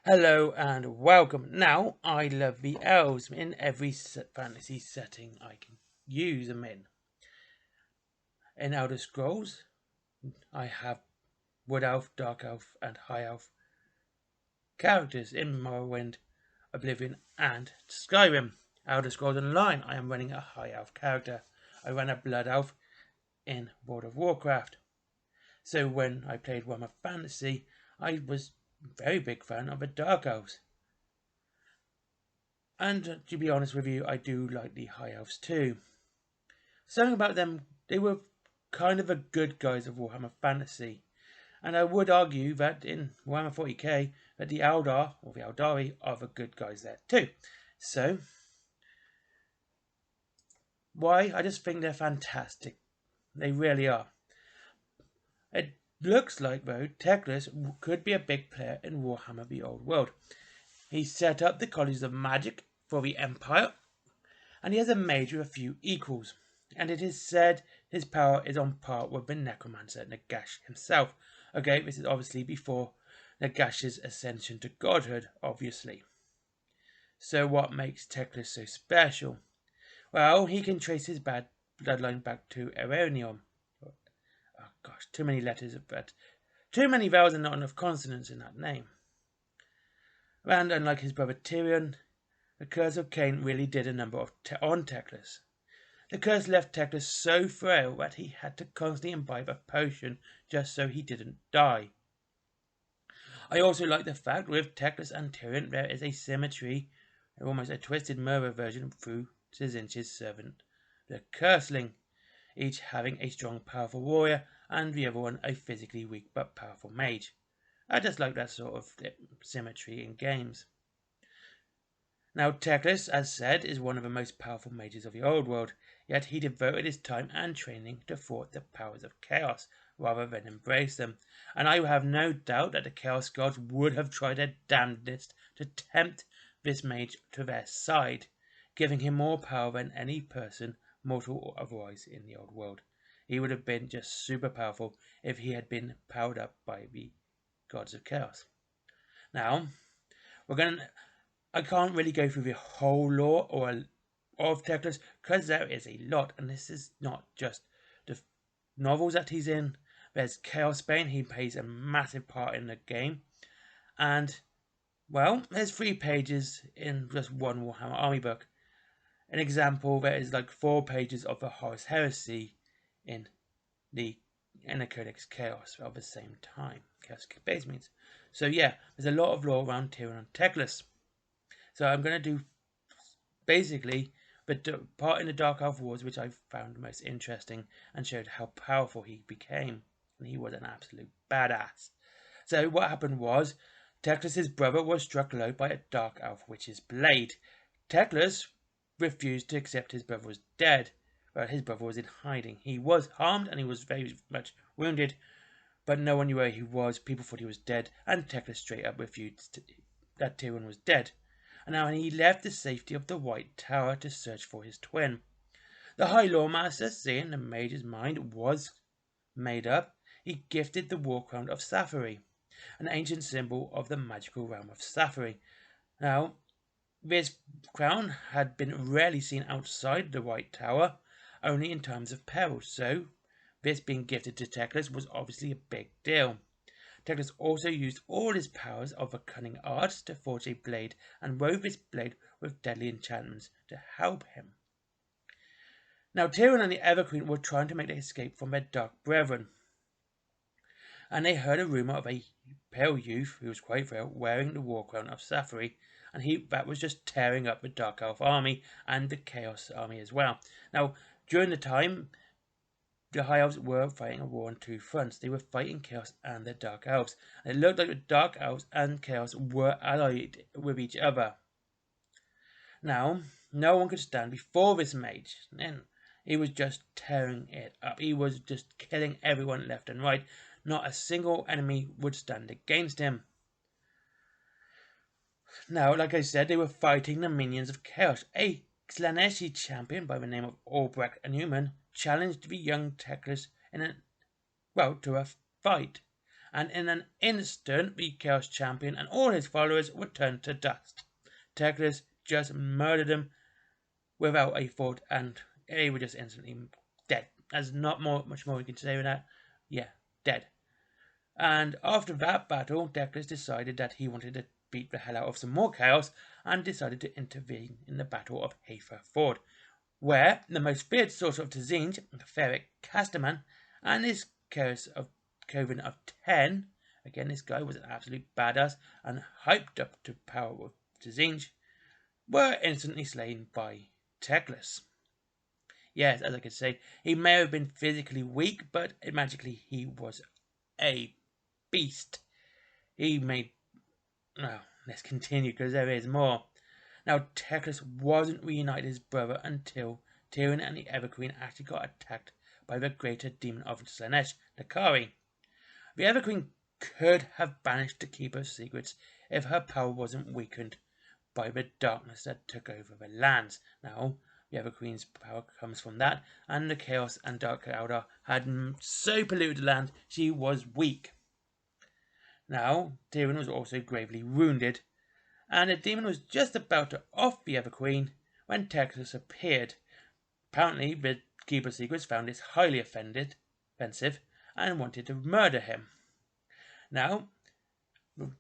Hello and welcome. Now, I love the elves in every fantasy setting I can use them in. In Elder Scrolls, I have Wood Elf, Dark Elf, and High Elf characters in Morrowind, Oblivion, and Skyrim. Elder Scrolls Online, I am running a High Elf character. I ran a Blood Elf in World of Warcraft. So when I played Warhammer Fantasy, I was a very big fan of the Dark Elves. And to be honest with you, I do like the High Elves too. Something about them, they were kind of the good guys of Warhammer Fantasy. And I would argue that in Warhammer 40k, that the Eldar, or the Eldari, are the good guys there too. So, why? I just think they're fantastic. They really are. It looks like, though, Teclis could be a big player in Warhammer the Old World. He set up the colleges of magic for the Empire, and he has a mage with a few equals. And it is said his power is on par with the necromancer Nagash himself. Okay, this is obviously before Nagash's ascension to godhood, obviously. So what makes Teclis so special? Well, he can trace his bad bloodline back to Eronium. Oh gosh, too many letters of that. Too many vowels and not enough consonants in that name. And unlike his brother Tyrion, the curse of Cain really did a number on Teclis. The curse left Teclis so frail that he had to constantly imbibe a potion just so he didn't die. I also like the fact with Teclis and Tyrion there is a symmetry, almost a twisted murder version through Tzinch's servant, the Curseling, each having a strong powerful warrior and the other one a physically weak but powerful mage. I just like that sort of symmetry in games. Now Teclis, as said, is one of the most powerful mages of the old world, yet he devoted his time and training to thwart the powers of chaos, rather than embrace them, and I have no doubt that the Chaos Gods would have tried their damnedest to tempt this mage to their side, giving him more power than any person, mortal or otherwise, in the old world. He would have been just super powerful if he had been powered up by the gods of chaos. Now, I can't really go through the whole lore of Teclis because there is a lot, and this is not just the novels that he's in. There's Chaos Bane, he plays a massive part in the game, and well, there's 3 pages in just one Warhammer Army book. An example, there is like 4 pages of the Horus Heresy in the Codex Chaos at the same time. Chaos Base means. So yeah, there's a lot of lore around Tyrion and Teclis. So I'm going to do basically the part in the Dark Elf Wars which I found most interesting and showed how powerful he became. And he was an absolute badass. So what happened was, Teclis' brother was struck low by a Dark Elf witch's blade. Teclis refused to accept his brother was dead. Well, his brother was in hiding. He was harmed and he was very much wounded, but no one knew where he was. People thought he was dead, and Teclis straight up refused that Tyrion was dead. And now he left the safety of the White Tower to search for his twin. The High Lawmaster, seeing the mage's mind was made up, he gifted the War Crown of Sapphire, an ancient symbol of the magical realm of Sapphire. Now, this crown had been rarely seen outside the White Tower, only in times of peril, so this being gifted to Teclis was obviously a big deal. Teclis also used all his powers of the cunning arts to forge a blade and wove this blade with deadly enchantments to help him. Now Tyrion and the Everqueen were trying to make their escape from their dark brethren, and they heard a rumour of a pale youth who was quite frail wearing the war crown of Sapphire, and that was just tearing up the Dark Elf army and the Chaos army as well. Now, during the time, the High Elves were fighting a war on 2 fronts. They were fighting Chaos and the Dark Elves. And it looked like the Dark Elves and Chaos were allied with each other. Now, no one could stand before this mage. And he was just tearing it up. He was just killing everyone left and right. Not a single enemy would stand against him. Now, like I said, they were fighting the minions of Chaos. A Slaaneshi champion by the name of Albrecht Newman challenged the young Teclis to a fight, and in an instant the Chaos Champion and all his followers were turned to dust. Teclis just murdered them without a thought, and they were just instantly dead. There's not much more we can say with that. Yeah, dead. And after that battle, Teclis decided that he wanted to beat the hell out of some more chaos and decided to intervene in the Battle of Hafer Ford, where the most feared sorcerer of Tzinj, the Ferric Casterman, and his Chaos of Coven of 10, again this guy was an absolute badass and hyped up to power of Tzinj, were instantly slain by Teclis. Yes, as I could say, he may have been physically weak, but magically he was a beast. He made... Well, let's continue because there is more. Now, Teclis wasn't reunited with his brother until Tyrion and the Everqueen actually got attacked by the greater demon of Slaanesh, Nakari. The Everqueen could have banished the Keeper's secrets if her power wasn't weakened by the darkness that took over the lands. Now, the Everqueen's power comes from that, and the Chaos and Dark Eldar had so polluted the land she was weak. Now, Tyrion was also gravely wounded, and the demon was just about to off the Everqueen when Teclis appeared. Apparently, the Keeper's secrets found this highly offensive and wanted to murder him. Now, the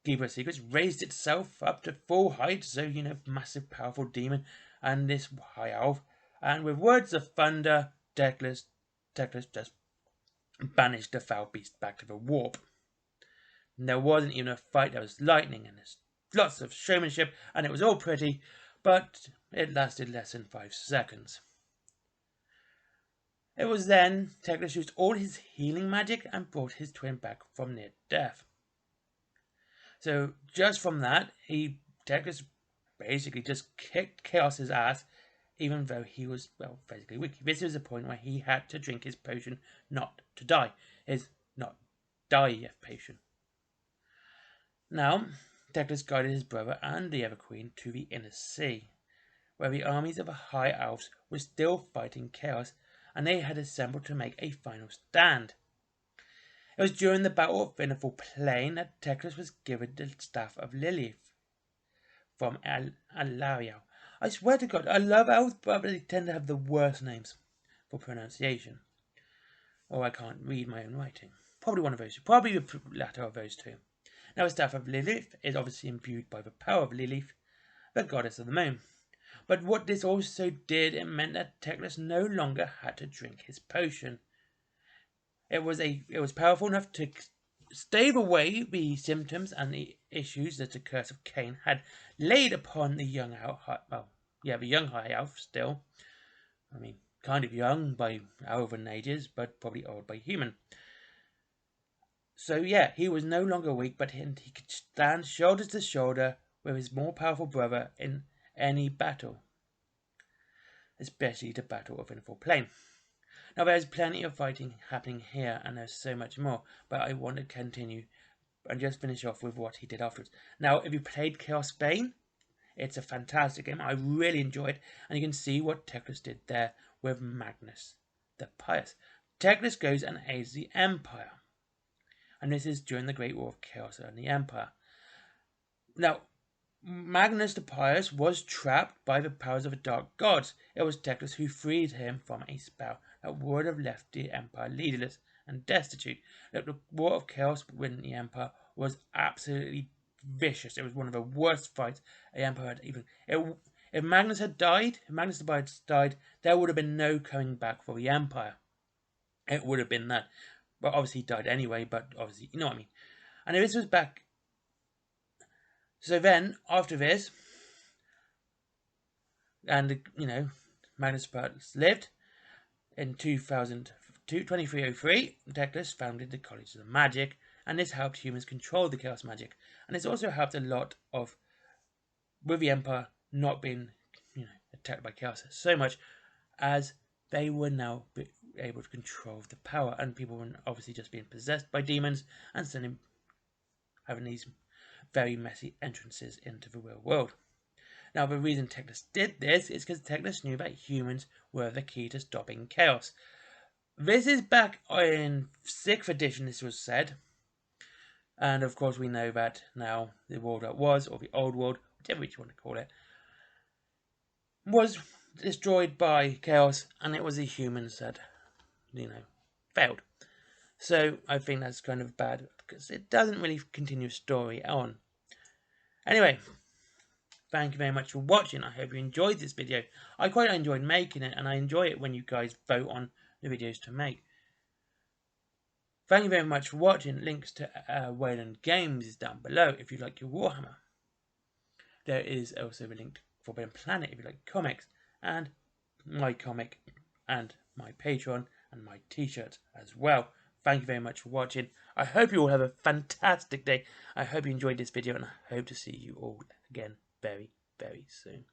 Keeper's secrets raised itself up to full height, so, massive, powerful demon and this high elf, and with words of thunder, Teclis just banished the foul beast back to the warp. And there wasn't even a fight, there was lightning and there's lots of showmanship, and it was all pretty, but it lasted less than 5 seconds. It was then Teclis used all his healing magic and brought his twin back from near death. So just from that, Teclis basically just kicked Chaos's ass, even though he was, physically weak. This was the point where he had to drink his potion not to die. His not die potion. Now, Teclis guided his brother and the Everqueen to the Inner Sea, where the armies of the High Elves were still fighting Chaos, and they had assembled to make a final stand. It was during the Battle of Verniful Plain that Teclis was given the Staff of Lilith from Alariel. I swear to God, I love elves, but they tend to have the worst names for pronunciation. Or I can't read my own writing. Probably one of those two. Probably the latter of those two. Now, the Staff of Lilith is obviously imbued by the power of Lilith, the goddess of the moon. But what this also did, it meant that Teclis no longer had to drink his potion. It was powerful enough to stave away the symptoms and the issues that the curse of Cain had laid upon the young the young high elf still. I mean, kind of young by elven ages, but probably old by human. So yeah, he was no longer weak, but he could stand shoulder to shoulder with his more powerful brother in any battle, especially the Battle of Verniful Plain. Now, there's plenty of fighting happening here, and there's so much more, but I want to continue and just finish off with what he did afterwards. Now, if you played Chaos Bane, it's a fantastic game. I really enjoyed it, and you can see what Teclis did there with Magnus the Pious. Teclis goes and aids the Empire, and this is during the Great War of Chaos and the Empire. Now, Magnus the Pious was trapped by the powers of the Dark Gods. It was Teclis who freed him from a spell that would have left the Empire leaderless and destitute. The War of Chaos within the Empire was absolutely vicious. It was one of the worst fights the Empire had even... If Magnus had died, if Magnus the Pious died, there would have been no coming back for the Empire. It would have been that. But obviously he died anyway, but obviously, you know what I mean. And this was back... So then, after this, and, Magnus the Pious lived, in 2303, Teclis founded the College of Magic, and this helped humans control the Chaos Magic. And this also helped a lot with the Empire not being, attacked by Chaos so much, as they were now able to control the power, and people were obviously just being possessed by demons and having these very messy entrances into the real world. Now, the reason Teclis did this is because Teclis knew that humans were the key to stopping chaos. This is back in 6th edition, this was said. And of course we know that now the world that was, or the old world, whatever you want to call it, was destroyed by chaos, and it was the humans that, failed. So I think that's kind of bad, because it doesn't really continue story on. Anyway, thank you very much for watching. I hope you enjoyed this video. I quite enjoyed making it, and I enjoy it when you guys vote on the videos to make. Thank you very much for watching. Links to Wayland Games is down below if you like your Warhammer. There is also a link for Forbidden Planet if you like comics, and my comic, and my Patreon, and my t-shirt as well. Thank you very much for watching. I hope you all have a fantastic day. I hope you enjoyed this video, and I hope to see you all again very, very soon.